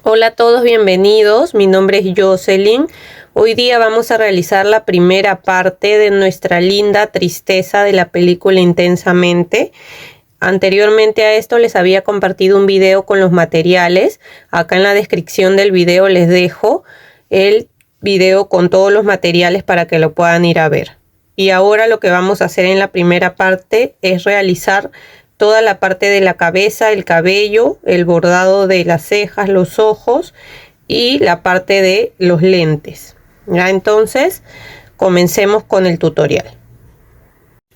Hola a todos, bienvenidos. Mi nombre es Jocelyn. Hoy día vamos a realizar la primera parte de nuestra linda tristeza de la película Intensamente. Anteriormente a esto les había compartido un video con los materiales. Acá en la descripción del video les dejo el video con todos los materiales para que lo puedan ir a ver. Y ahora lo que vamos a hacer en la primera parte es realizar toda la parte de la cabeza, el cabello, el bordado de las cejas, los ojos y la parte de los lentes. Ya, entonces comencemos con el tutorial.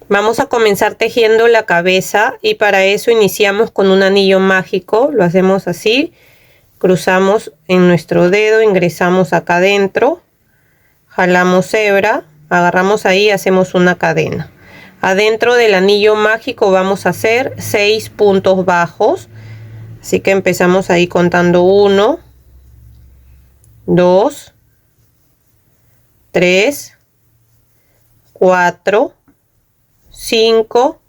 Vamos a comenzar tejiendo la cabeza y para eso iniciamos con un anillo mágico. Lo hacemos así, cruzamos en nuestro dedo, ingresamos acá adentro, jalamos hebra, agarramos ahí y hacemos una cadena. Adentro del anillo mágico vamos a hacer 6 puntos bajos, así que empezamos ahí contando 1, 2, 3, 4, 5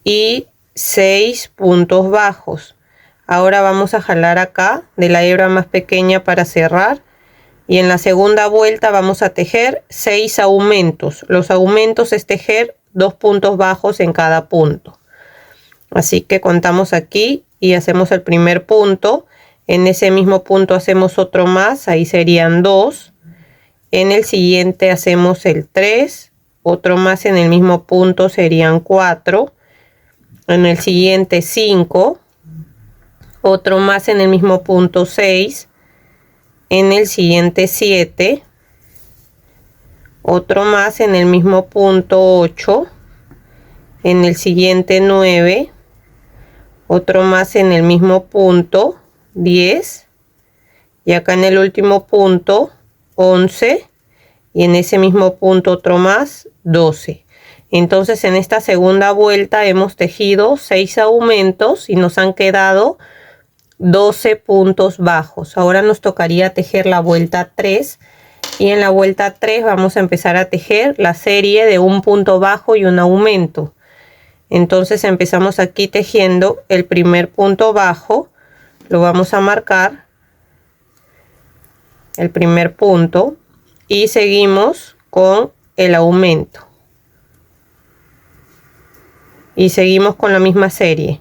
y 6 puntos bajos. Ahora vamos a jalar acá de la hebra más pequeña para cerrar. Y en la segunda vuelta vamos a tejer 6 aumentos. Los aumentos es tejer 2 puntos bajos en cada punto. Así que contamos aquí y hacemos el primer punto. En ese mismo punto hacemos otro más, ahí serían 2. En el siguiente hacemos el 3. Otro más en el mismo punto serían 4. En el siguiente 5. Otro más en el mismo punto 6. En el siguiente 7, otro más en el mismo punto 8, en el siguiente 9, otro más en el mismo punto 10 y acá en el último punto 11 y en ese mismo punto otro más 12. Entonces en esta segunda vuelta hemos tejido 6 aumentos y nos han quedado 12 puntos bajos. Ahora nos tocaría tejer la vuelta 3 y en la vuelta 3 vamos a empezar a tejer la serie de un punto bajo y un aumento. Entonces empezamos aquí tejiendo el primer punto bajo, lo vamos a marcar, el primer punto, y seguimos con el aumento y seguimos con la misma serie.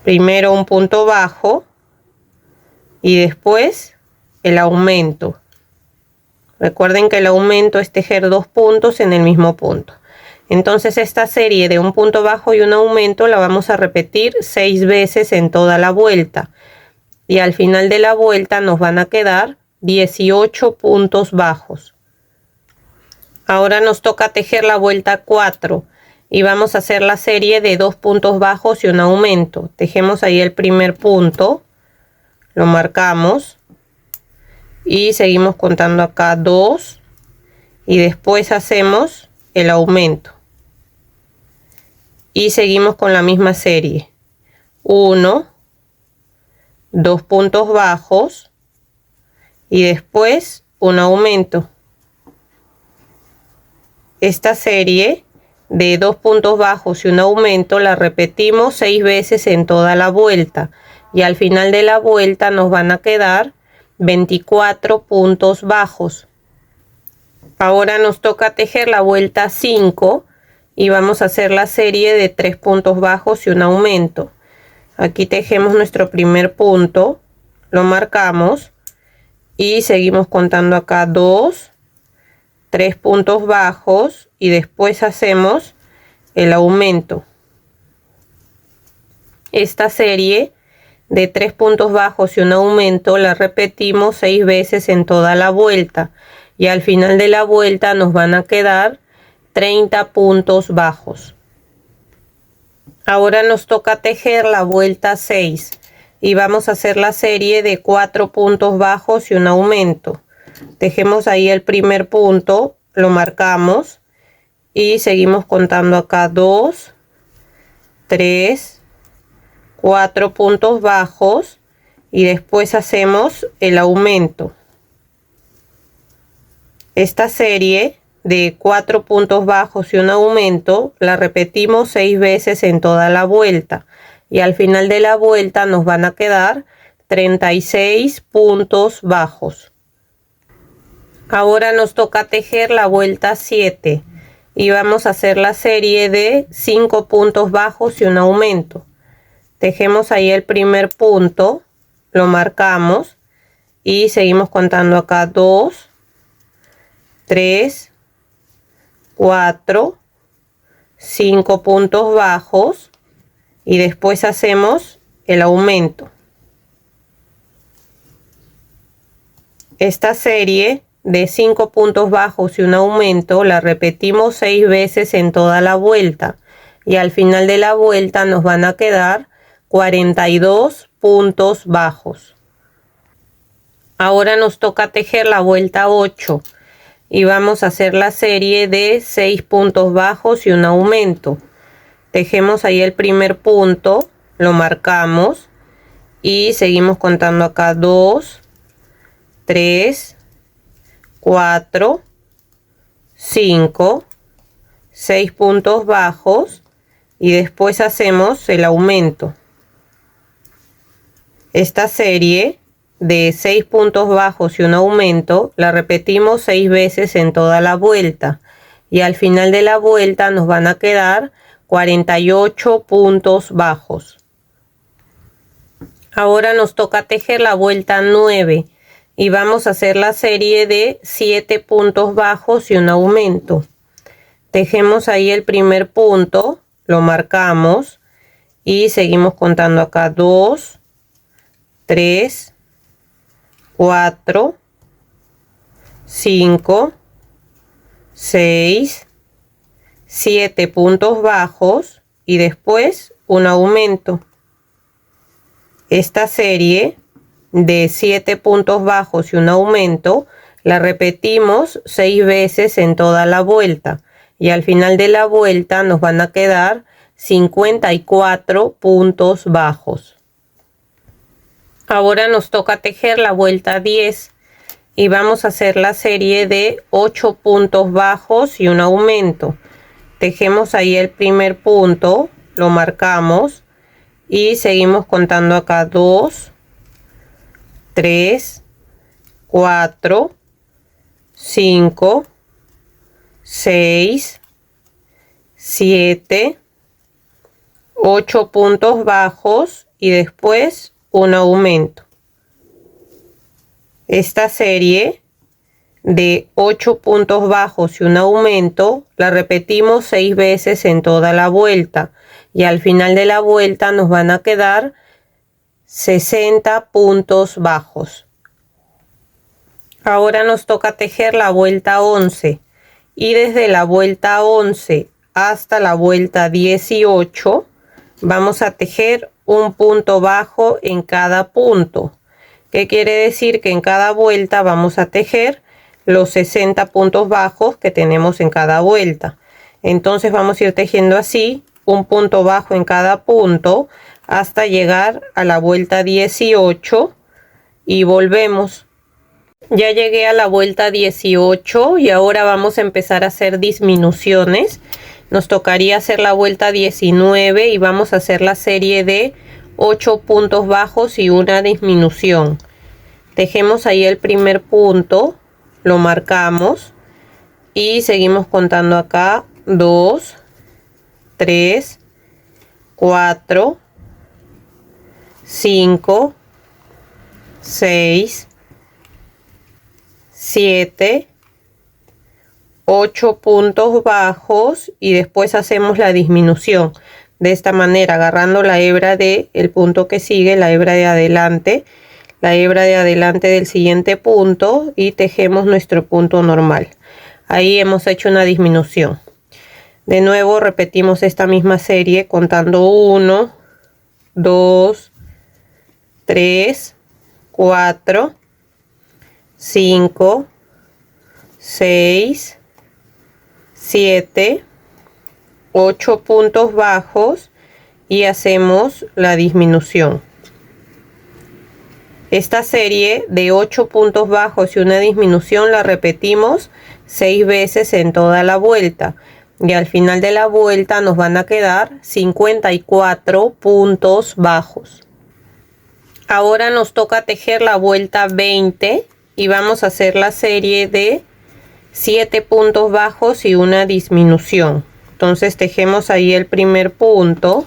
Primero un punto bajo y después el aumento. Recuerden que el aumento es tejer 2 puntos en el mismo punto. Entonces esta serie de un punto bajo y un aumento la vamos a repetir 6 veces en toda la vuelta. Y al final de la vuelta nos van a quedar 18 puntos bajos. Ahora nos toca tejer la vuelta 4. Y vamos a hacer la serie de 2 puntos bajos y un aumento. Tejemos ahí el primer punto, lo marcamos y seguimos contando acá 2 y después hacemos el aumento y seguimos con la misma serie. 1, 2 puntos bajos y después un aumento. Esta serie de 2 puntos bajos y un aumento la repetimos 6 veces en toda la vuelta y al final de la vuelta nos van a quedar 24 puntos bajos. Ahora nos toca tejer la vuelta 5 y vamos a hacer la serie de 3 puntos bajos y un aumento. Aquí tejemos nuestro primer punto, lo marcamos y seguimos contando acá 2, 3 puntos bajos y después hacemos el aumento. Esta serie de 3 puntos bajos y un aumento la repetimos 6 veces en toda la vuelta y al final de la vuelta nos van a quedar 30 puntos bajos. Ahora nos toca tejer la vuelta 6 y vamos a hacer la serie de 4 puntos bajos y un aumento. Tejemos ahí el primer punto, lo marcamos y seguimos contando acá 2, 3, 4 puntos bajos y después hacemos el aumento. Esta serie de 4 puntos bajos y un aumento la repetimos 6 veces en toda la vuelta y al final de la vuelta nos van a quedar 36 puntos bajos. Ahora nos toca tejer la vuelta 7 y vamos a hacer la serie de 5 puntos bajos y un aumento. Tejemos ahí el primer punto, lo marcamos y seguimos contando acá 2, 3, 4, 5 puntos bajos y después hacemos el aumento. Esta serie de 5 puntos bajos y un aumento la repetimos 6 veces en toda la vuelta y al final de la vuelta nos van a quedar 42 puntos bajos. Ahora nos toca tejer la vuelta 8 y vamos a hacer la serie de 6 puntos bajos y un aumento. Tejemos ahí el primer punto, lo marcamos y seguimos contando acá 2, 3, 4, 5, 6 puntos bajos y después hacemos el aumento. Esta serie de 6 puntos bajos y un aumento la repetimos 6 veces en toda la vuelta y al final de la vuelta nos van a quedar 48 puntos bajos. Ahora nos toca tejer la vuelta 9 y vamos a hacer la serie de 7 puntos bajos y un aumento. Tejemos ahí el primer punto, lo marcamos y seguimos contando acá 2, 3, 4, 5, 6, 7 puntos bajos y después un aumento. Esta serie de 7 puntos bajos y un aumento la repetimos 6 veces en toda la vuelta y al final de la vuelta nos van a quedar 54 puntos bajos. Ahora nos toca tejer la vuelta 10 y vamos a hacer la serie de 8 puntos bajos y un aumento. Tejemos ahí el primer punto, lo marcamos y seguimos contando acá 2, 3, 4, 5, 6, 7, 8 puntos bajos y después un aumento. Esta serie de 8 puntos bajos y un aumento la repetimos 6 veces en toda la vuelta y al final de la vuelta nos van a quedar 60 puntos bajos. Ahora nos toca tejer la vuelta 11 y desde la vuelta 11 hasta la vuelta 18 vamos a tejer un punto bajo en cada punto. ¿Qué quiere decir? Que en cada vuelta vamos a tejer los 60 puntos bajos que tenemos en cada vuelta. Entonces vamos a ir tejiendo así un punto bajo en cada punto hasta llegar a la vuelta 18 y volvemos. Ya llegué a la vuelta 18 y ahora vamos a empezar a hacer disminuciones. Nos tocaría hacer la vuelta 19 y vamos a hacer la serie de 8 puntos bajos y una disminución. Tejemos ahí el primer punto, lo marcamos y seguimos contando acá 2, 3, 4, 5, 6, 7, 8 puntos bajos y después hacemos la disminución. De esta manera, agarrando la hebra del punto que sigue, la hebra de adelante del siguiente punto y tejemos nuestro punto normal. Ahí hemos hecho una disminución. De nuevo repetimos esta misma serie contando 1, 2, 3, 4, 5, 6, 7, 8 puntos bajos y hacemos la disminución. Esta serie de 8 puntos bajos y una disminución la repetimos 6 veces en toda la vuelta y al final de la vuelta nos van a quedar 54 puntos bajos. Ahora nos toca tejer la vuelta 20 y vamos a hacer la serie de 7 puntos bajos y una disminución. Entonces tejemos ahí el primer punto,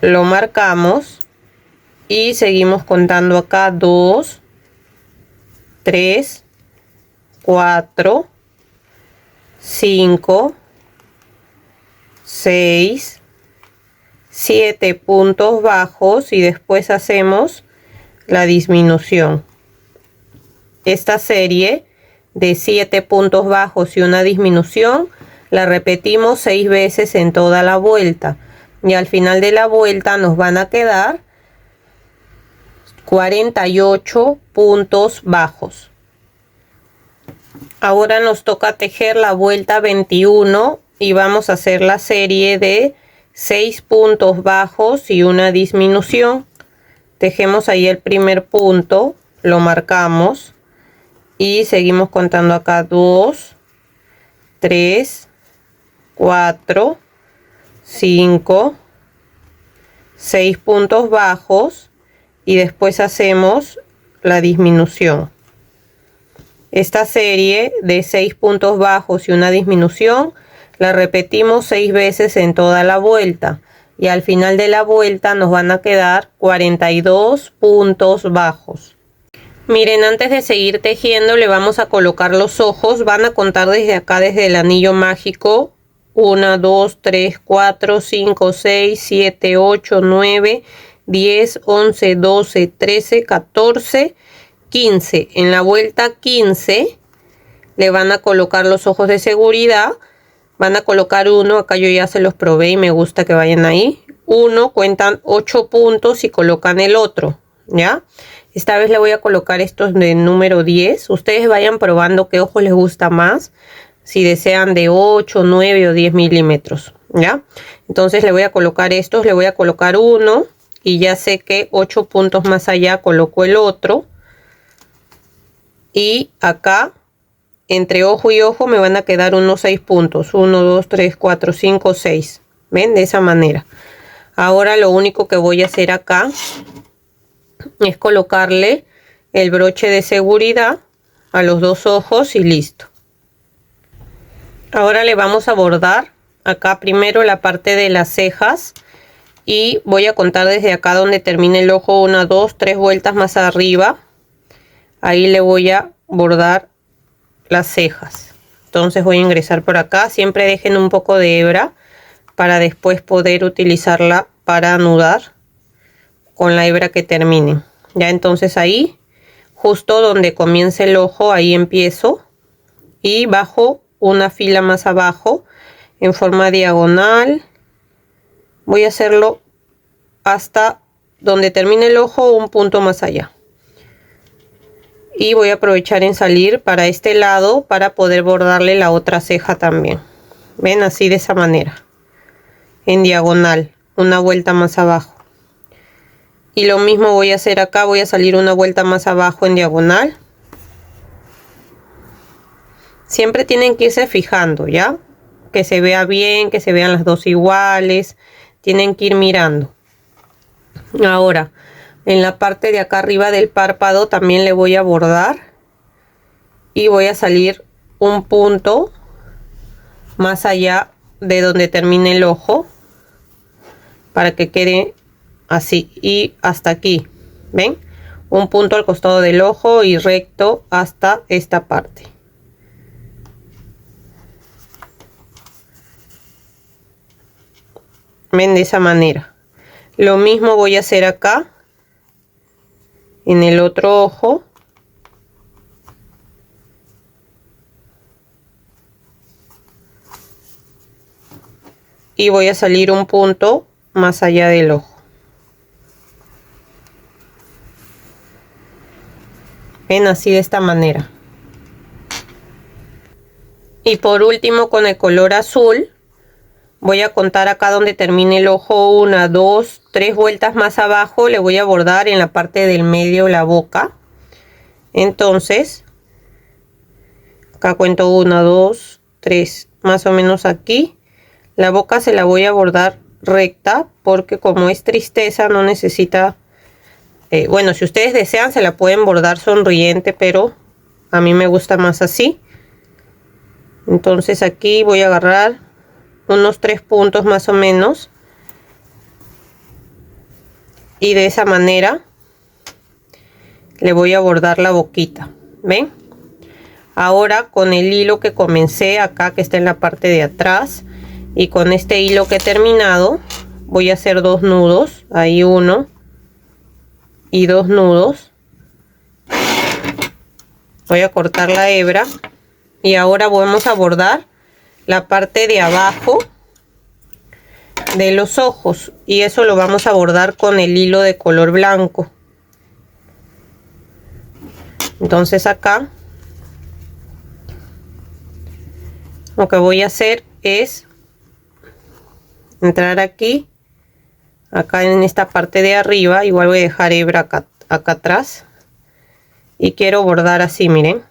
lo marcamos y seguimos contando acá 2, 3, 4, 5, 6, 7 puntos bajos y después hacemos la disminución. Esta serie de 7 puntos bajos y una disminución la repetimos 6 veces en toda la vuelta y al final de la vuelta nos van a quedar 48 puntos bajos. Ahora nos toca tejer la vuelta 21 y vamos a hacer la serie de 6 puntos bajos y una disminución. Tejemos ahí el primer punto, lo marcamos y seguimos contando acá 2, 3, 4, 5, 6 puntos bajos y después hacemos la disminución. Esta serie de 6 puntos bajos y una disminución la repetimos 6 veces en toda la vuelta y al final de la vuelta nos van a quedar 42 puntos bajos. Miren, antes de seguir tejiendo le vamos a colocar los ojos. Van a contar desde acá, desde el anillo mágico. 1, 2, 3, 4, 5, 6, 7, 8, 9, 10, 11, 12, 13, 14, 15. En la vuelta 15 le van a colocar los ojos de seguridad. Van a colocar uno, acá yo ya se los probé y me gusta que vayan ahí. Uno, cuentan 8 puntos y colocan el otro, ¿ya? Esta vez le voy a colocar estos de número 10. Ustedes vayan probando qué ojo les gusta más. Si desean de 8, 9 o 10 milímetros, ¿ya? Entonces le voy a colocar estos, le voy a colocar uno. Y ya sé que 8 puntos más allá coloco el otro. Y acá, entre ojo y ojo, me van a quedar unos 6 puntos. 1, 2, 3, 4, 5, 6. ¿Ven? De esa manera. Ahora lo único que voy a hacer acá es colocarle el broche de seguridad a los dos ojos y listo. Ahora le vamos a bordar acá primero la parte de las cejas y voy a contar desde acá donde termine el ojo 1, 2, 3 vueltas más arriba. Ahí le voy a bordar las cejas. Entonces voy a ingresar por acá. Siempre dejen un poco de hebra para después poder utilizarla para anudar con la hebra que terminen. Ya entonces ahí, justo donde comience el ojo, ahí empiezo y bajo una fila más abajo en forma diagonal. Voy a hacerlo hasta donde termine el ojo, un punto más allá. Y voy a aprovechar en salir para este lado para poder bordarle la otra ceja también. Ven, así de esa manera. En diagonal, una vuelta más abajo. Y lo mismo voy a hacer acá, voy a salir una vuelta más abajo en diagonal. Siempre tienen que irse fijando, ¿ya? Que se vea bien, que se vean las dos iguales. Tienen que ir mirando. Ahora, en la parte de acá arriba del párpado también le voy a bordar. Y voy a salir un punto más allá de donde termine el ojo. Para que quede así y hasta aquí. ¿Ven? Un punto al costado del ojo y recto hasta esta parte. ¿Ven? De esa manera. Lo mismo voy a hacer acá. En el otro ojo. Y voy a salir un punto más allá del ojo. Ven, así de esta manera. Y por último, con el color azul, voy a contar acá donde termine el ojo 1, 2, 3 vueltas más abajo. Le voy a bordar en la parte del medio la boca. Entonces, acá cuento 1, 2, 3, más o menos aquí. La boca se la voy a bordar recta porque como es tristeza no necesita Bueno, si ustedes desean se la pueden bordar sonriente, pero a mí me gusta más así. Entonces aquí voy a agarrar unos 3 puntos más o menos. Y de esa manera le voy a bordar la boquita. ¿Ven? Ahora con el hilo que comencé acá, que está en la parte de atrás, y con este hilo que he terminado, voy a hacer 2 nudos. Ahí 1 y 2 nudos. Voy a cortar la hebra. Y ahora vamos a bordar la parte de abajo de los ojos. Y eso lo vamos a bordar con el hilo de color blanco. Entonces acá lo que voy a hacer es entrar aquí, acá en esta parte de arriba. Igual voy a dejar hebra acá atrás. Y quiero bordar así, miren,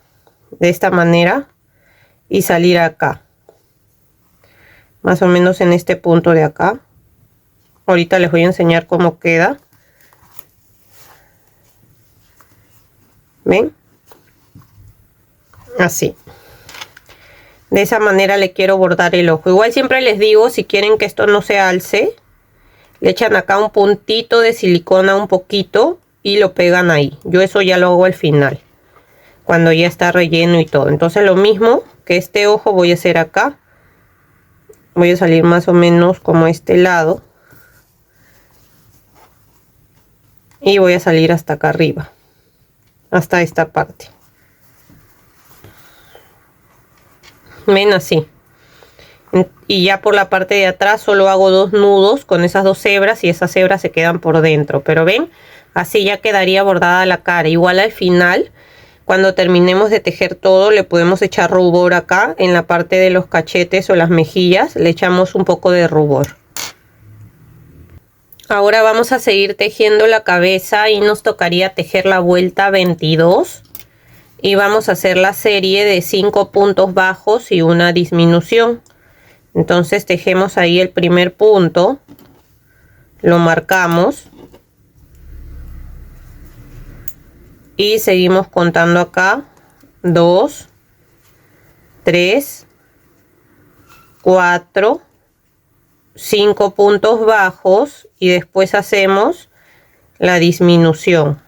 de esta manera. Y salir acá, más o menos en este punto de acá. Ahorita les voy a enseñar cómo queda. ¿Ven? Así. De esa manera le quiero bordar el ojo. Igual siempre les digo, si quieren que esto no se alce, le echan acá un puntito de silicona, un poquito, y lo pegan ahí. Yo eso ya lo hago al final, cuando ya está relleno y todo. Entonces lo mismo que este ojo voy a hacer acá. Voy a salir más o menos como este lado. Y voy a salir hasta acá arriba, hasta esta parte. Ven, así. Y ya por la parte de atrás solo hago 2 nudos con esas 2 hebras, y esas hebras se quedan por dentro. Pero ven, así ya quedaría bordada la cara. Igual al final, cuando terminemos de tejer todo, le podemos echar rubor acá en la parte de los cachetes o las mejillas. Le echamos un poco de rubor. Ahora vamos a seguir tejiendo la cabeza y nos tocaría tejer la vuelta 22. Y vamos a hacer la serie de 5 puntos bajos y una disminución. Entonces tejemos ahí el primer punto. Lo marcamos. Y seguimos contando acá. 2, 3, 4, 5 puntos bajos. Y después hacemos la disminución.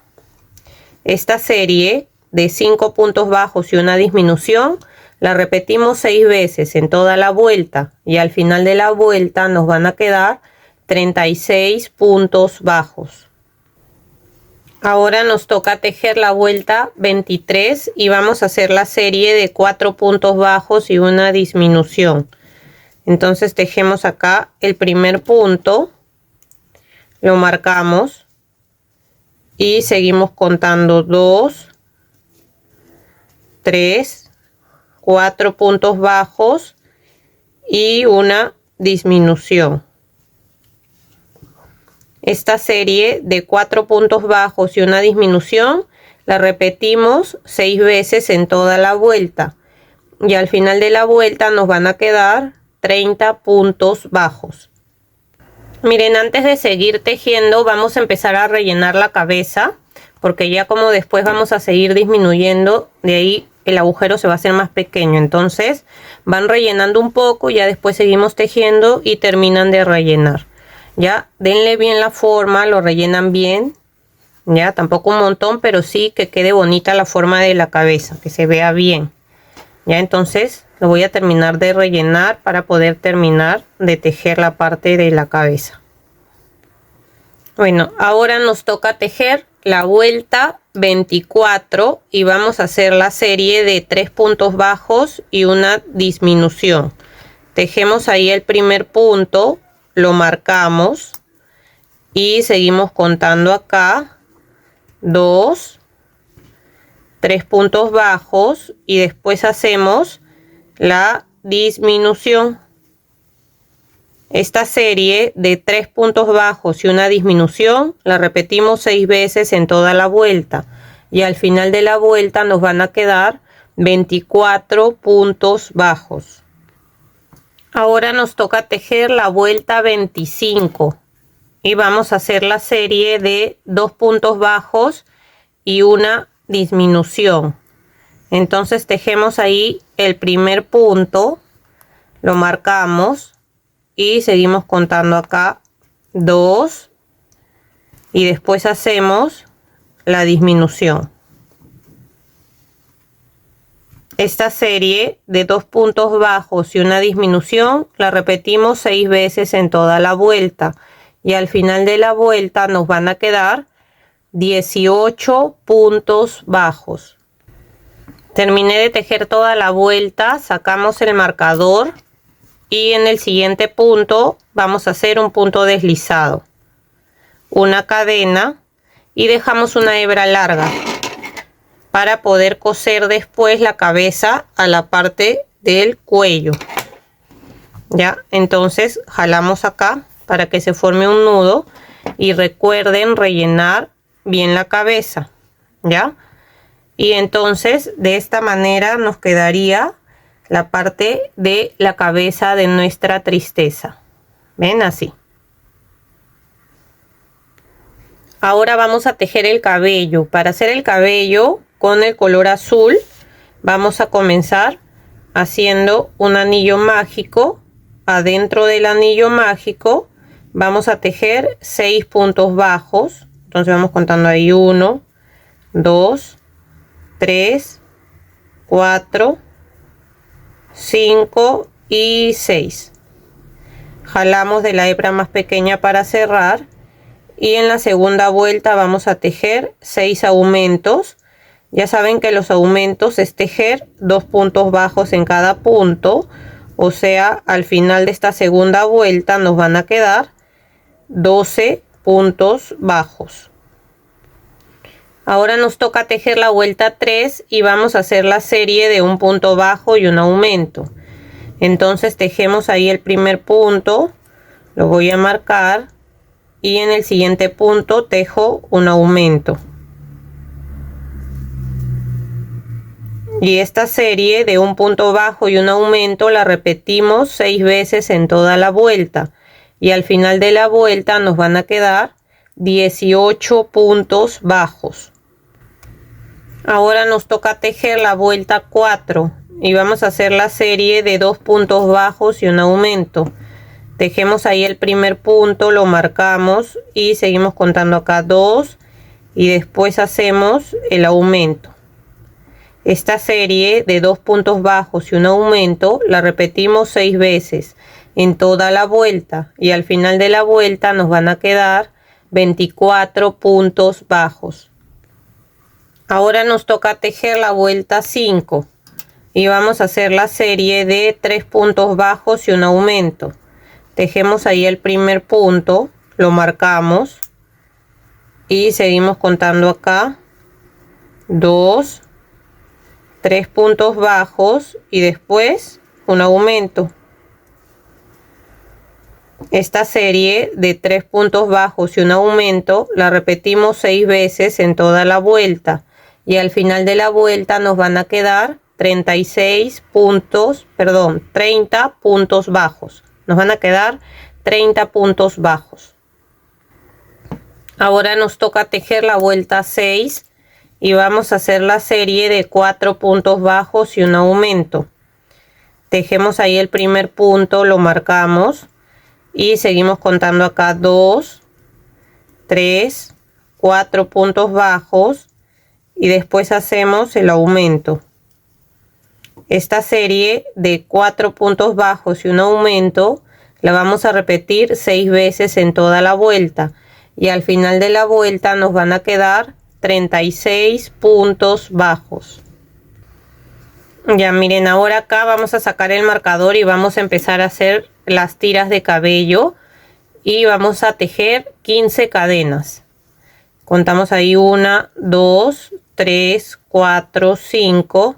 Esta serie de 5 puntos bajos y una disminución la repetimos 6 veces en toda la vuelta, y al final de la vuelta nos van a quedar 36 puntos bajos. Ahora nos toca tejer la vuelta 23 y vamos a hacer la serie de 4 puntos bajos y una disminución. Entonces tejemos acá el primer punto, lo marcamos y seguimos contando 2, 3, 4 puntos bajos y una disminución. Esta serie de 4 puntos bajos y una disminución la repetimos 6 veces en toda la vuelta, y al final de la vuelta nos van a quedar 30 puntos bajos. Miren, antes de seguir tejiendo vamos a empezar a rellenar la cabeza, porque ya como después vamos a seguir disminuyendo, de ahí el agujero se va a hacer más pequeño. Entonces van rellenando un poco, ya después seguimos tejiendo y terminan de rellenar. Ya denle bien la forma, lo rellenan bien, ya tampoco un montón, pero sí que quede bonita la forma de la cabeza, que se vea bien. Ya entonces lo voy a terminar de rellenar para poder terminar de tejer la parte de la cabeza. Bueno, ahora nos toca tejer la vuelta 24 y vamos a hacer la serie de 3 puntos bajos y una disminución. Tejemos ahí el primer punto, lo marcamos y seguimos contando acá 2, 3 puntos bajos y después hacemos la disminución. Esta serie de 3 puntos bajos y una disminución la repetimos 6 veces en toda la vuelta, y al final de la vuelta nos van a quedar 24 puntos bajos. Ahora nos toca tejer la vuelta 25. y vamos a hacer la serie de 2 puntos bajos y una disminución. Entonces tejemos ahí el primer punto, lo marcamos y seguimos contando acá 2 y después hacemos la disminución. Esta serie de 2 puntos bajos y una disminución la repetimos 6 veces en toda la vuelta y al final de la vuelta nos van a quedar 18 puntos bajos. Terminé de tejer toda la vuelta, sacamos el marcador y en el siguiente punto vamos a hacer un punto deslizado, una cadena y dejamos una hebra larga para poder coser después la cabeza a la parte del cuello. Ya, entonces jalamos acá para que se forme un nudo y recuerden rellenar bien la cabeza, ya. Y entonces de esta manera nos quedaría la parte de la cabeza de nuestra tristeza. Ven, así. Ahora vamos a tejer el cabello. Para hacer el cabello con el color azul vamos a comenzar haciendo un anillo mágico. Adentro del anillo mágico vamos a tejer 6 puntos bajos. Entonces vamos contando ahí 1, 2, 3, 4, 5 y 6. Jalamos de la hebra más pequeña para cerrar y en la segunda vuelta vamos a tejer 6 aumentos. Ya saben que los aumentos es tejer 2 puntos bajos en cada punto, o sea, al final de esta segunda vuelta nos van a quedar 12 puntos bajos. Ahora nos toca tejer la vuelta 3 y vamos a hacer la serie de un punto bajo y un aumento. Entonces tejemos ahí el primer punto, lo voy a marcar y en el siguiente punto tejo un aumento. Y esta serie de un punto bajo y un aumento la repetimos 6 veces en toda la vuelta y al final de la vuelta nos van a quedar 18 puntos bajos. Ahora nos toca tejer la vuelta 4 y vamos a hacer la serie de 2 puntos bajos y un aumento. Tejemos ahí el primer punto, lo marcamos y seguimos contando acá 2 y después hacemos el aumento. Esta serie de 2 puntos bajos y un aumento la repetimos 6 veces en toda la vuelta y al final de la vuelta nos van a quedar 24 puntos bajos. Ahora nos toca tejer la vuelta 5 y vamos a hacer la serie de 3 puntos bajos y un aumento. Tejemos ahí el primer punto, lo marcamos y seguimos contando acá 2, 3 puntos bajos y después un aumento. Esta serie de 3 puntos bajos y un aumento la repetimos 6 veces en toda la vuelta y al final de la vuelta nos van a quedar 30 puntos bajos. Nos van a quedar 30 puntos bajos. Ahora nos toca tejer la vuelta 6 y vamos a hacer la serie de 4 puntos bajos y un aumento. Tejemos ahí el primer punto, lo marcamos y seguimos contando acá 2, 3, 4 puntos bajos y después hacemos el aumento. Esta serie de 4 puntos bajos y un aumento la vamos a repetir 6 veces en toda la vuelta y al final de la vuelta nos van a quedar 36 puntos bajos. Ya miren, ahora acá vamos a sacar el marcador y vamos a empezar a hacer las tiras de cabello y vamos a tejer 15 cadenas. Contamos ahí 1, 2, 3, 4, 5.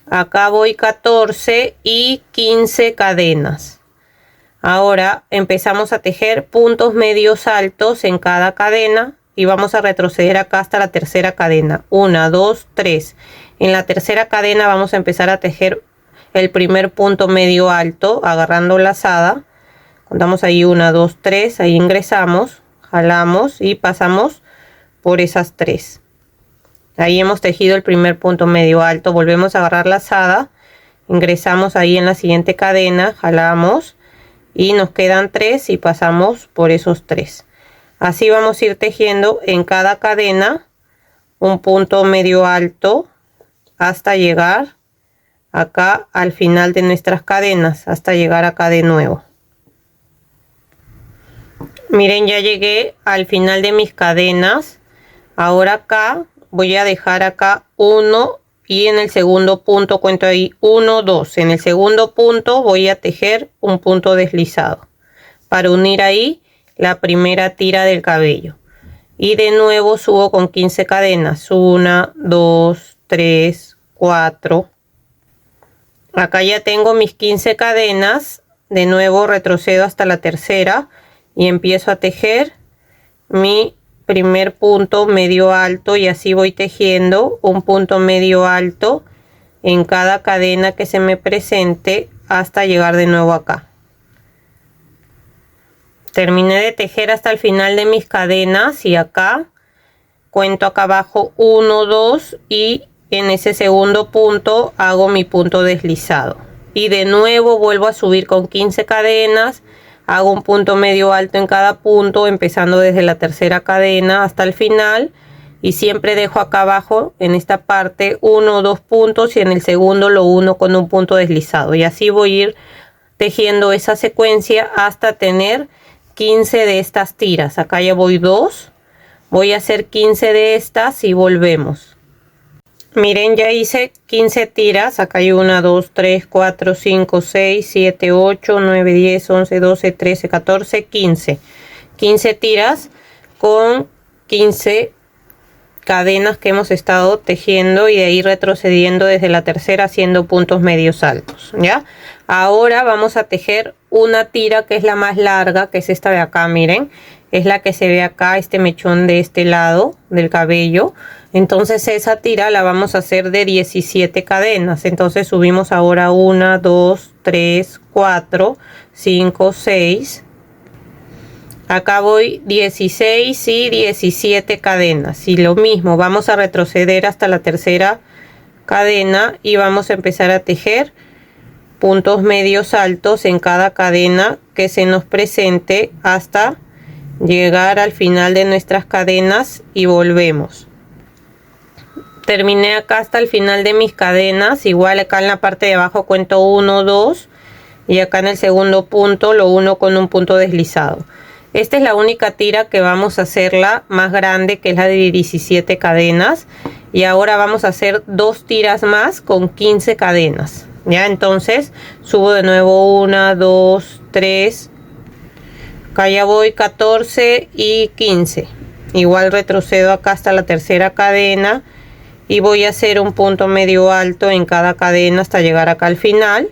Acá voy 14 y 15 cadenas. Ahora empezamos a tejer puntos medios altos en cada cadena y vamos a retroceder acá hasta la tercera cadena. 1, 2, 3. En la tercera cadena vamos a empezar a tejer el primer punto medio alto agarrando lazada. Contamos ahí 1, 2, 3, ahí ingresamos, jalamos y pasamos por esas 3. Ahí hemos tejido el primer punto medio alto. Volvemos a agarrar lazada, ingresamos ahí en la siguiente cadena, jalamos y nos quedan 3 y pasamos por esos 3. Así vamos a ir tejiendo en cada cadena un punto medio alto hasta llegar acá al final de nuestras cadenas, hasta llegar acá de nuevo. Miren, ya llegué al final de mis cadenas. Ahora acá voy a dejar acá 1 y en el segundo punto cuento ahí 1, 2. En el segundo punto voy a tejer un punto deslizado para unir ahí la primera tira del cabello. Y de nuevo subo con 15 cadenas. 1, 2, 3, 4. Acá ya tengo mis 15 cadenas. De nuevo retrocedo hasta la tercera y empiezo a tejer mi primer punto medio alto, y así voy tejiendo un punto medio alto en cada cadena que se me presente hasta llegar de nuevo acá. Terminé de tejer hasta el final de mis cadenas y acá cuento acá abajo 1, 2 y en ese segundo punto hago mi punto deslizado y de nuevo vuelvo a subir con 15 cadenas. Hago un punto medio alto en cada punto, empezando desde la tercera cadena hasta el final. Y siempre dejo acá abajo, en esta parte, 1 o 2 puntos y en el segundo lo uno con un punto deslizado. Y así voy a ir tejiendo esa secuencia hasta tener 15 de estas tiras. Acá ya voy 2. Voy a hacer 15 de estas y volvemos. Miren, ya hice 15 tiras. Acá hay 1, 2, 3, 4, 5, 6, 7, 8, 9, 10, 11, 12, 13, 14, 15. 15 tiras con 15 cadenas que hemos estado tejiendo y de ahí retrocediendo desde la tercera haciendo puntos medios altos. ¿Ya? Ahora vamos a tejer una tira que es la más larga, que es esta de acá, miren. Es la que se ve acá, este mechón de este lado del cabello. Entonces esa tira la vamos a hacer de 17 cadenas. Entonces subimos ahora 1, 2, 3, 4, 5, 6. Acá voy 16 y 17 cadenas. Y lo mismo, vamos a retroceder hasta la tercera cadena y vamos a empezar a tejer puntos medios altos en cada cadena que se nos presente hasta llegar al final de nuestras cadenas y volvemos. Terminé acá hasta el final de mis cadenas. Igual acá en la parte de abajo cuento 1, 2 y acá en el segundo punto lo uno con un punto deslizado. Esta es la única tira que vamos a hacerla más grande, que es la de 17 cadenas, y ahora vamos a hacer 2 tiras más con 15 cadenas. Ya, entonces subo de nuevo 1, 2, 3. Acá ya voy 14 y 15. Igual retrocedo acá hasta la tercera cadena y voy a hacer un punto medio alto en cada cadena hasta llegar acá al final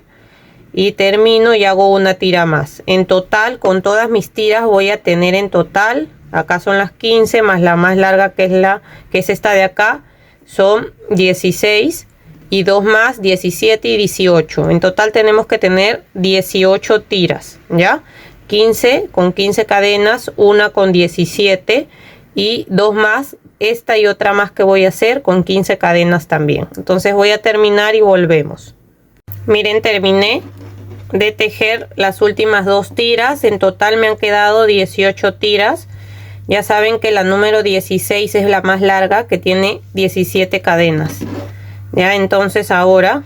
y termino y hago una tira más. En total, con todas mis tiras voy a tener en total, acá son las 15 más la más larga que es esta de acá, son 16 y 2 más 17 y 18. En total tenemos que tener 18 tiras, ¿ya? 15 con 15 cadenas, una con 17 y 2 más, esta y otra más que voy a hacer con 15 cadenas también. Entonces voy a terminar y volvemos. Miren, terminé de tejer las últimas 2 tiras. En total me han quedado 18 tiras. Ya saben que la número 16 es la más larga, que tiene 17 cadenas. Ya, entonces ahora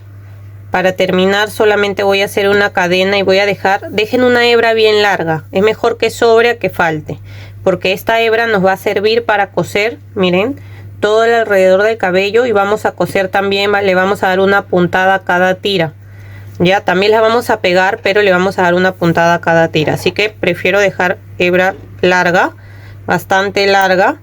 para terminar solamente voy a hacer una cadena y voy a dejen una hebra bien larga. Es mejor que sobre a que falte, porque esta hebra nos va a servir para coser, miren, todo el alrededor del cabello, y vamos a coser también, le vamos a dar una puntada a cada tira. Ya, también la vamos a pegar, pero le vamos a dar una puntada a cada tira. Así que prefiero dejar hebra larga, bastante larga,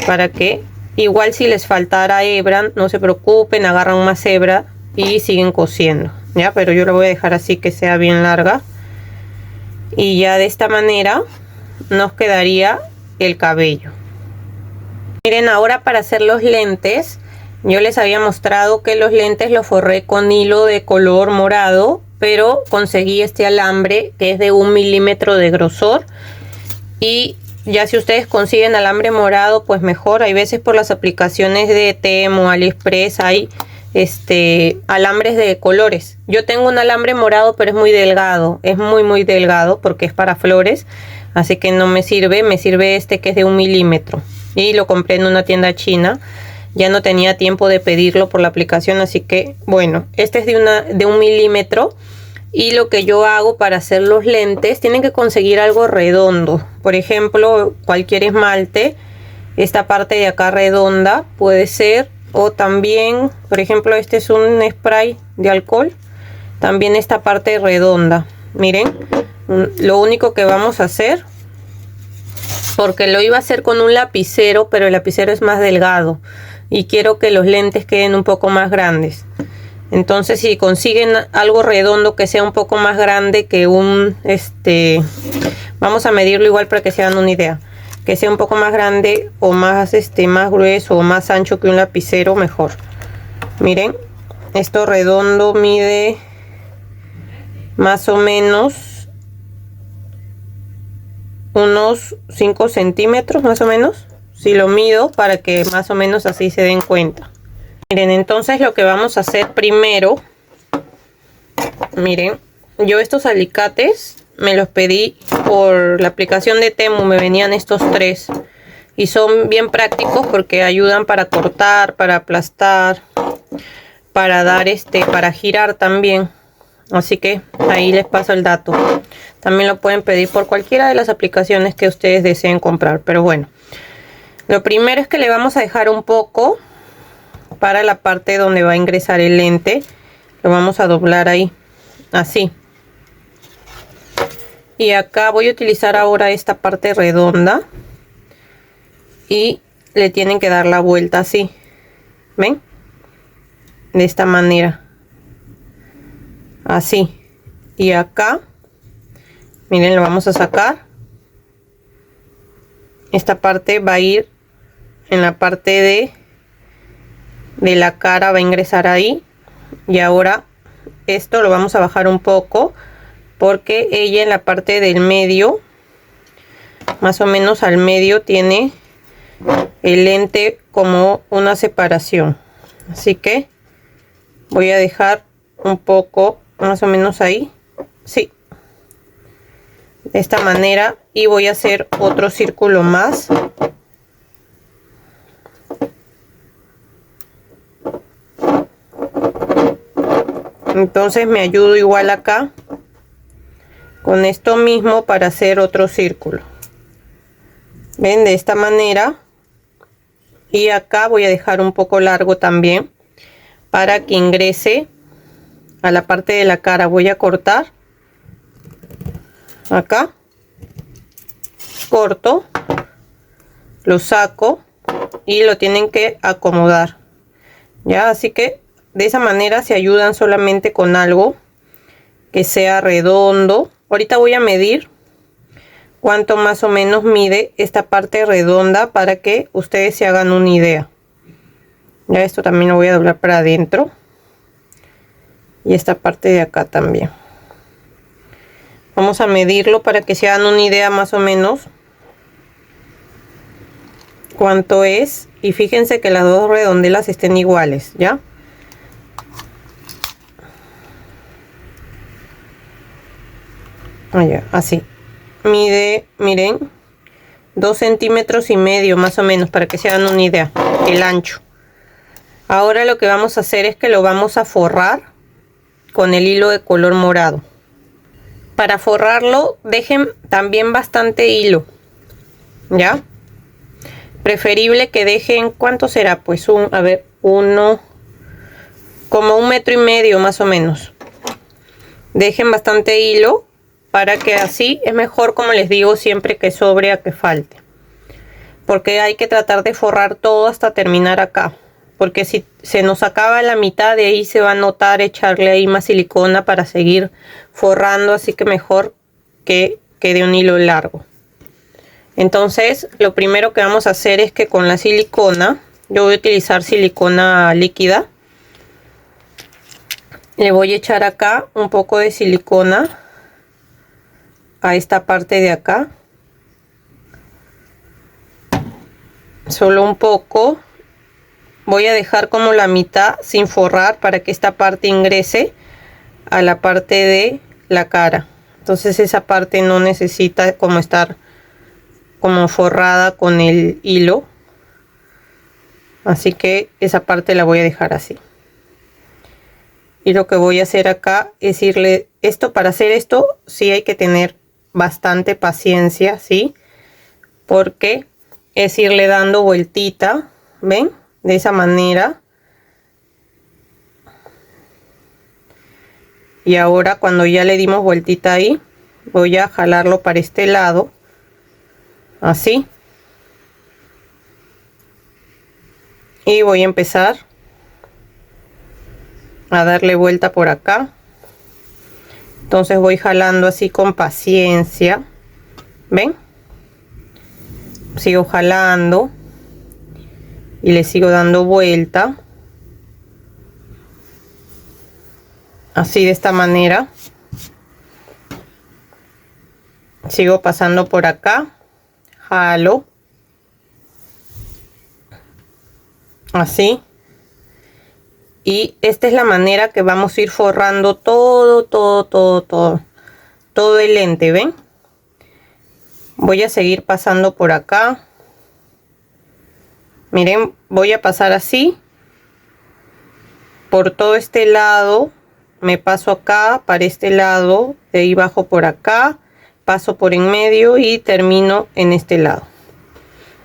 para que igual si les faltara hebra, no se preocupen, agarran más hebra y siguen cosiendo. Ya, pero yo la voy a dejar así, que sea bien larga. Y ya de esta manera nos quedaría el cabello. Miren, ahora para hacer los lentes, yo les había mostrado que los lentes los forré con hilo de color morado pero conseguí este alambre que es de 1 milímetro de grosor. Y ya si ustedes consiguen alambre morado, pues mejor. Hay veces por las aplicaciones de Temu, AliExpress hay alambres de colores. Yo tengo un alambre morado, pero es muy delgado, es muy delgado porque es para flores, así que no me sirve. Me sirve este que es de 1 milímetro y lo compré en una tienda china. Ya no tenía tiempo de pedirlo por la aplicación, así que bueno, este es de 1 milímetro. Y lo que yo hago para hacer los lentes, tienen que conseguir algo redondo, por ejemplo cualquier esmalte. Esta parte de acá redonda puede ser, o también por ejemplo este es un spray de alcohol, también esta parte redonda. Miren, lo único que vamos a hacer, porque lo iba a hacer con un lapicero, pero el lapicero es más delgado y quiero que los lentes queden un poco más grandes. Entonces si consiguen algo redondo que sea un poco más grande que un vamos a medirlo igual para que se hagan una idea, que sea un poco más grande o más más grueso o más ancho que un lapicero, mejor. Miren, esto redondo mide más o menos unos 5 centímetros más o menos, si lo mido, para que más o menos así se den cuenta. Miren, entonces lo que vamos a hacer primero, miren, yo estos alicates me los pedí por la aplicación de Temu, me venían estos 3 y son bien prácticos porque ayudan para cortar, para aplastar, para dar para girar también. Así que ahí les paso el dato. También lo pueden pedir por cualquiera de las aplicaciones que ustedes deseen comprar, pero bueno, lo primero es que le vamos a dejar un poco para la parte donde va a ingresar el lente. Lo vamos a doblar ahí, así. Y acá voy a utilizar ahora esta parte redonda y le tienen que dar la vuelta así, ¿ven? De esta manera, así. Y acá, miren, lo vamos a sacar. Esta parte va a ir en la parte de la cara, va a ingresar ahí. Y ahora esto lo vamos a bajar un poco porque ella en la parte del medio, más o menos al medio, tiene el lente como una separación, así que voy a dejar un poco más o menos ahí, sí, de esta manera. Y voy a hacer otro círculo más. Entonces me ayudo igual acá con esto mismo para hacer otro círculo, ven, de esta manera. Y acá voy a dejar un poco largo también para que ingrese a la parte de la cara. Voy a cortar acá, corto, lo saco y lo tienen que acomodar ya. Así que de esa manera se ayudan solamente con algo que sea redondo. Ahorita voy a medir cuánto más o menos mide esta parte redonda para que ustedes se hagan una idea. Ya esto también lo voy a doblar para adentro y esta parte de acá también. Vamos a medirlo para que se hagan una idea más o menos cuánto es. Y fíjense que las dos redondelas estén iguales, ¿ya? Allá, así. Mide, miren, 2,5 centímetros más o menos, para que se hagan una idea el ancho. Ahora lo que vamos a hacer es que lo vamos a forrar con el hilo de color morado. Para forrarlo dejen también bastante hilo, ¿ya? Preferible que dejen, ¿cuánto será? Pues a ver, como 1,5 metros más o menos. Dejen bastante hilo para que así es mejor, como les digo, siempre que sobre a que falte. Porque hay que tratar de forrar todo hasta terminar acá. Porque si se nos acaba la mitad de ahí, se va a notar echarle ahí más silicona para seguir forrando. Así que mejor que quede un hilo largo. Entonces lo primero que vamos a hacer es que con la silicona, yo voy a utilizar silicona líquida, Le voy a echar acá un poco de silicona a esta parte de acá, solo un poco. Voy a dejar como la mitad sin forrar para que esta parte ingrese a la parte de la cara. Entonces esa parte no necesita como estar como forrada con el hilo, así que esa parte la voy a dejar así. Y lo que voy a hacer acá es irle esto. Para hacer esto sí hay que tener bastante paciencia, ¿sí? Porque es irle dando vueltita, ¿ven? De esa manera. Y ahora cuando ya le dimos vueltita ahí, voy a jalarlo para este lado, así. Y voy a empezar a darle vuelta por acá. Entonces voy jalando así con paciencia, ¿ven? Sigo jalando y le sigo dando vuelta, así de esta manera. Sigo pasando por acá, jalo, así. Y esta es la manera que vamos a ir forrando todo el lente, ¿ven? Voy a seguir pasando por acá. Miren, voy a pasar así por todo este lado. Me paso acá para este lado, de ahí bajo por acá, paso por en medio y termino en este lado.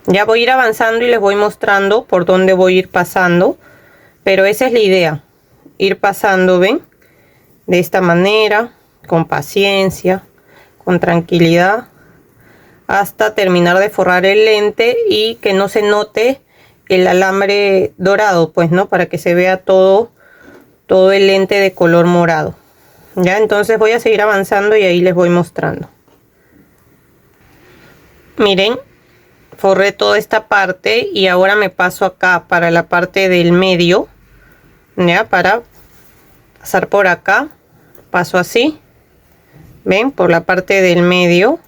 Ya voy a ir avanzando y les voy mostrando por dónde voy a ir pasando, pero esa es la idea, ir pasando, ¿ven? De esta manera, con paciencia, con tranquilidad, hasta terminar de forrar el lente y que no se note el alambre dorado, pues, ¿no? Para que se vea todo el lente de color morado. Ya, entonces voy a seguir avanzando y ahí les voy mostrando. Miren, forré toda esta parte y ahora me paso acá para la parte del medio, ya, para pasar por acá. Paso así, ven, por la parte del medio,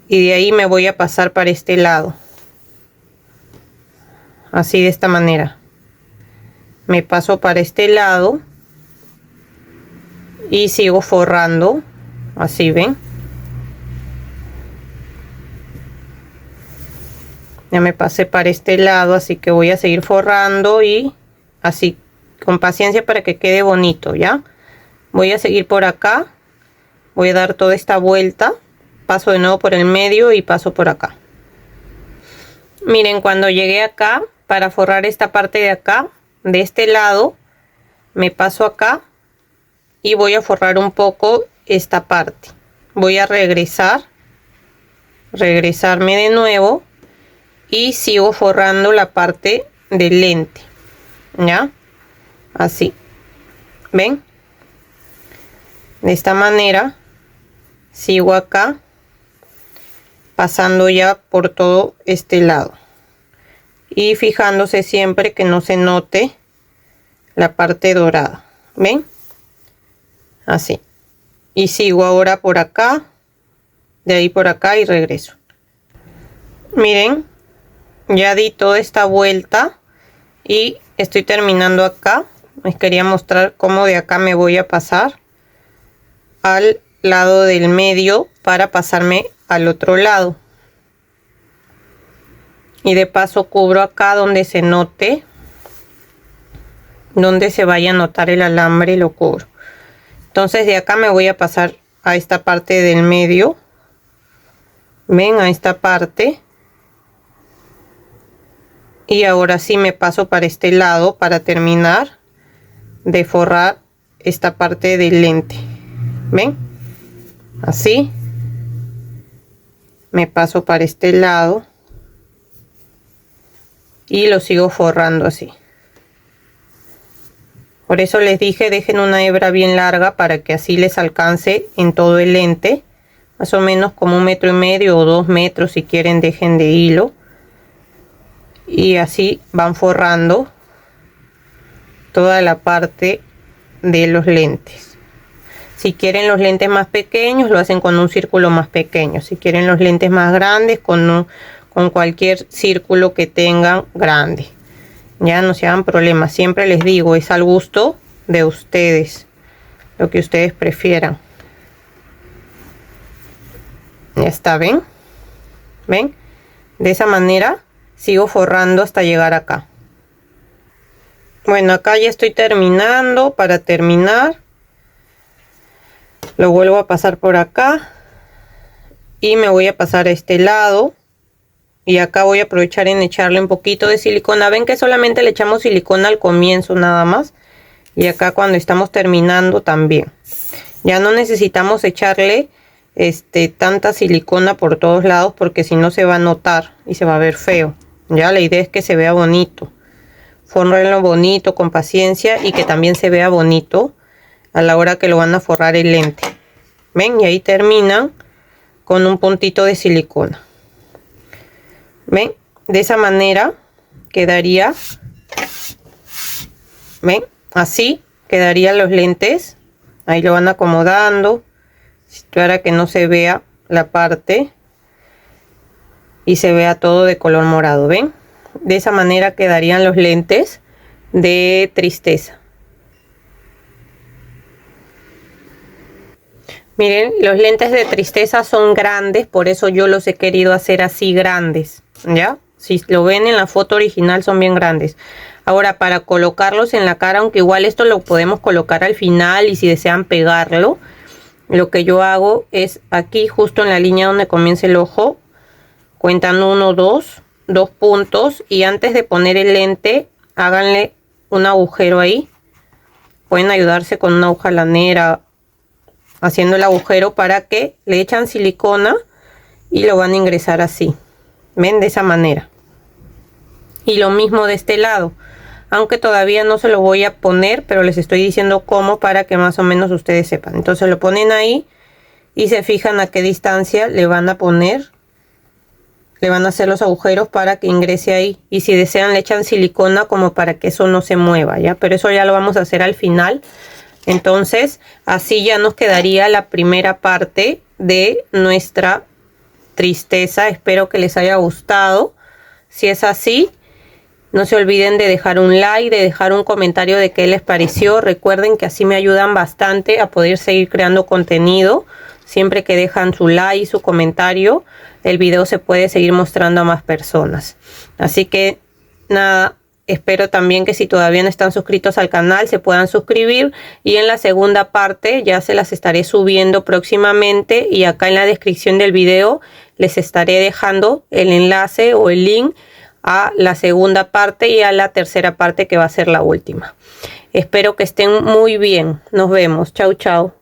y de ahí me voy a pasar para este lado, así de esta manera. Me paso para este lado y sigo forrando, así, ven. Ya me pasé para este lado, así que voy a seguir forrando y así con paciencia para que quede bonito. Ya voy a seguir por acá, voy a dar toda esta vuelta, paso de nuevo por el medio y paso por acá. Miren, cuando llegué acá para forrar esta parte de acá, de este lado, me paso acá y voy a forrar un poco esta parte. Voy a regresarme de nuevo y sigo forrando la parte del lente, ya, así, ven, de esta manera. Sigo acá pasando ya por todo este lado y fijándose siempre que no se note la parte dorada, ven, así. Y sigo ahora por acá, de ahí por acá y regreso. Miren, ya di toda esta vuelta y estoy terminando acá. Les quería mostrar cómo de acá me voy a pasar al lado del medio para pasarme al otro lado. Y de paso cubro acá donde se note, donde se vaya a notar el alambre, lo cubro. Entonces de acá me voy a pasar a esta parte del medio. Ven, a esta parte. Y ahora sí me paso para este lado para terminar de forrar esta parte del lente. ¿Ven? Así. Me paso para este lado. Y lo sigo forrando así. Por eso les dije, dejen una hebra bien larga para que así les alcance en todo el lente. Más o menos como 1,5 metros o 2 metros si quieren, dejen de hilo. Y así van forrando toda la parte de los lentes. Si quieren los lentes más pequeños, lo hacen con un círculo más pequeño. Si quieren los lentes más grandes, con cualquier círculo que tengan grande. Ya no se hagan problemas. Siempre les digo, es al gusto de ustedes, lo que ustedes prefieran. Ya está, ¿ven? ¿Ven? De esa manera sigo forrando hasta llegar acá. Bueno, acá ya estoy terminando. Para terminar, lo vuelvo a pasar por acá y me voy a pasar a este lado, y acá voy a aprovechar en echarle un poquito de silicona. Ven que solamente le echamos silicona al comienzo nada más, y acá cuando estamos terminando también. Ya no necesitamos echarle tanta silicona por todos lados, porque si no se va a notar y se va a ver feo. Ya la idea es que se vea bonito. Fórrenlo bonito, con paciencia, y que también se vea bonito a la hora que lo van a forrar el lente. Ven, y ahí terminan con un puntito de silicona. Ven, de esa manera quedaría. Ven, así quedarían los lentes. Ahí lo van acomodando para que no se vea la parte y se vea todo de color morado. Ven, de esa manera quedarían los lentes de tristeza. Miren, los lentes de tristeza son grandes, por eso yo los he querido hacer así grandes, ¿ya? Si lo ven en la foto original son bien grandes. Ahora, para colocarlos en la cara, aunque igual esto lo podemos colocar al final y si desean pegarlo, lo que yo hago es aquí justo en la línea donde comienza el ojo, cuentan 1, 2 puntos, y antes de poner el lente háganle un agujero ahí. Pueden ayudarse con una aguja lanera haciendo el agujero, para que le echan silicona y lo van a ingresar así. Ven, de esa manera. Y lo mismo de este lado, aunque todavía no se lo voy a poner, pero les estoy diciendo cómo para que más o menos ustedes sepan. Entonces lo ponen ahí y se fijan a qué distancia le van a poner, le van a hacer los agujeros para que ingrese ahí, y si desean le echan silicona como para que eso no se mueva, ya, pero eso ya lo vamos a hacer al final. Entonces así ya nos quedaría la primera parte de nuestra tristeza. Espero que les haya gustado. Si es así, no se olviden de dejar un like, de dejar un comentario de qué les pareció. Recuerden que así me ayudan bastante a poder seguir creando contenido. Siempre que dejan su like y su comentario, el video se puede seguir mostrando a más personas. Así que nada, espero también que si todavía no están suscritos al canal se puedan suscribir, y en la segunda parte ya se las estaré subiendo próximamente, y acá en la descripción del video les estaré dejando el enlace o el link a la segunda parte y a la tercera parte, que va a ser la última. Espero que estén muy bien. Nos vemos. Chau, chau.